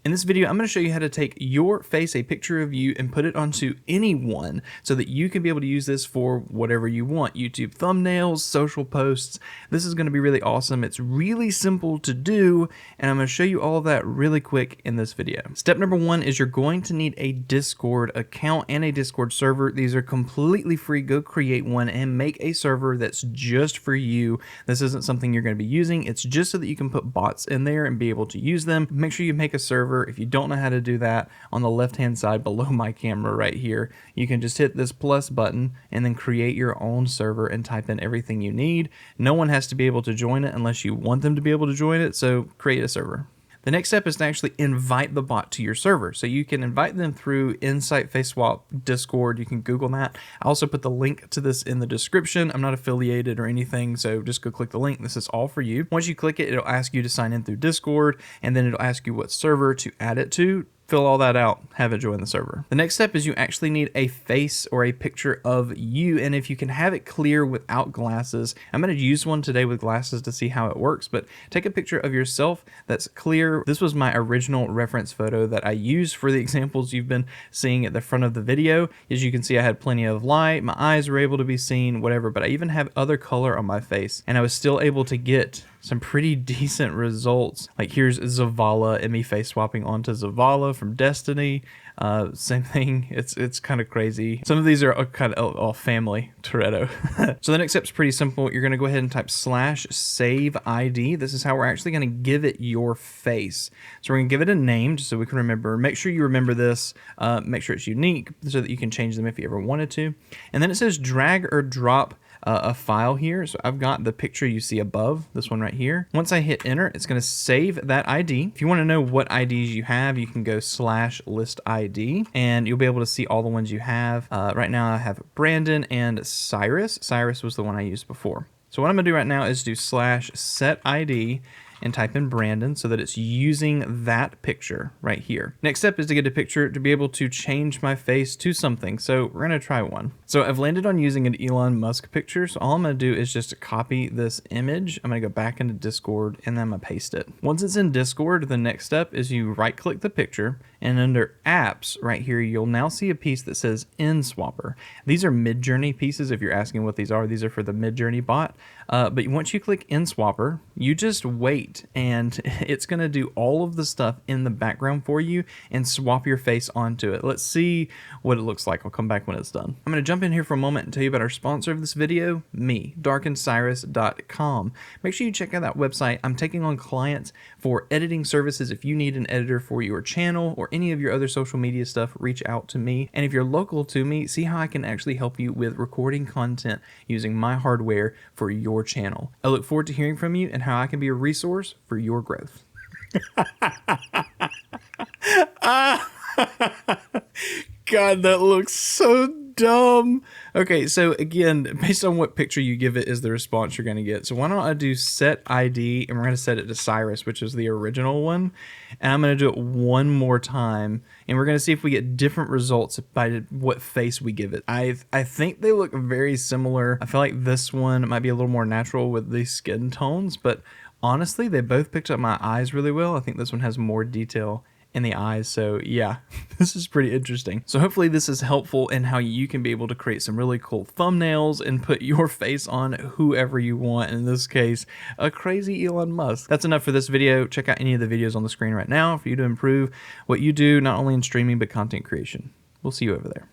In this video, I'm going to show you how to take your face, a picture of you, and put it onto anyone so that you can be able to use this for whatever you want. YouTube thumbnails, social posts. This is going to be really awesome. It's really simple to do, and I'm going to show you all of that really quick in this video. Step number one is you're going to need a Discord account and a Discord server. These are completely free. Go create one and make a server that's just for you. This isn't something you're going to be using. It's just so that you can put bots in there and be able to use them. Make sure you make a server. If you don't know how to do that, on the left hand side below my camera right here, you can just hit this plus button and then create your own server and type in everything you need. No one has to be able to join it unless you want them to be able to join it, so create a server. The next step is to actually invite the bot to your server. So you can invite them through Insight Face Swap Discord. You can Google that. I also put the link to this in the description. I'm not affiliated or anything, so just go click the link. This is all for you. Once you click it, it'll ask you to sign in through Discord, and then it'll ask you what server to add it to. Fill all that out, have it join the server. The next step is you actually need a face or a picture of you, and if you can have it clear without glasses, I'm going to use one today with glasses to see how it works, but take a picture of yourself that's clear. This was my original reference photo that I used for the examples you've been seeing at the front of the video. As you can see, I had plenty of light, my eyes were able to be seen, whatever, but I even have other color on my face, and I was still able to get some pretty decent results. Like here's Zavala and me face swapping onto Zavala from Destiny. Same thing. It's kind of crazy. Some of these are kind of all family Toretto. So the next step is pretty simple. You're going to go ahead and type /save_ID. This is how we're actually going to give it your face. So we're going to give it a name just so we can remember. Make sure you remember this. Make sure it's unique so that you can change them if you ever wanted to. And then it says drag or drop a file here. So I've got the picture you see above, this one right here. Once I hit enter, it's going to save that ID. If you want to know what IDs you have, you can go /list_ID and you'll be able to see all the ones you have. Right now I have Brandon and Cyrus. Cyrus was the one I used before. So what I'm going to do right now is do /setID and type in Brandon so that it's using that picture right here. Next step is to get a picture to be able to change my face to something. So we're going to try one. So I've landed on using an Elon Musk picture. So all I'm going to do is just copy this image. I'm going to go back into Discord and then I'm going to paste it. Once it's in Discord, the next step is you right click the picture and under apps right here, you'll now see a piece that says InSwapper. These are Midjourney pieces. If you're asking what these are for the Midjourney bot. But once you click InSwapper, you just wait and it's going to do all of the stuff in the background for you and swap your face onto it. Let's see what it looks like. I'll come back when it's done. I'm going to jump in here for a moment and tell you about our sponsor of this video, me, darkencyrus.com. Make sure you check out that website. I'm taking on clients for editing services. If you need an editor for your channel or any of your other social media stuff, reach out to me. And if you're local to me, see how I can actually help you with recording content using my hardware for your channel. I look forward to hearing from you and how I can be a resource for your growth. God, that looks so dumb. Okay, so again, based on what picture you give it is the response you're going to get. So why don't I do set ID and we're going to set it to Cyrus, which is the original one. And I'm going to do it one more time and we're going to see if we get different results by what face we give it. I think they look very similar. I feel like this one might be a little more natural with these skin tones, but honestly, they both picked up my eyes really well. I think this one has more detail in the eyes. So yeah, this is pretty interesting. So hopefully this is helpful in how you can be able to create some really cool thumbnails and put your face on whoever you want. In this case, a crazy Elon Musk. That's enough for this video. Check out any of the videos on the screen right now for you to improve what you do, not only in streaming, but content creation. We'll see you over there.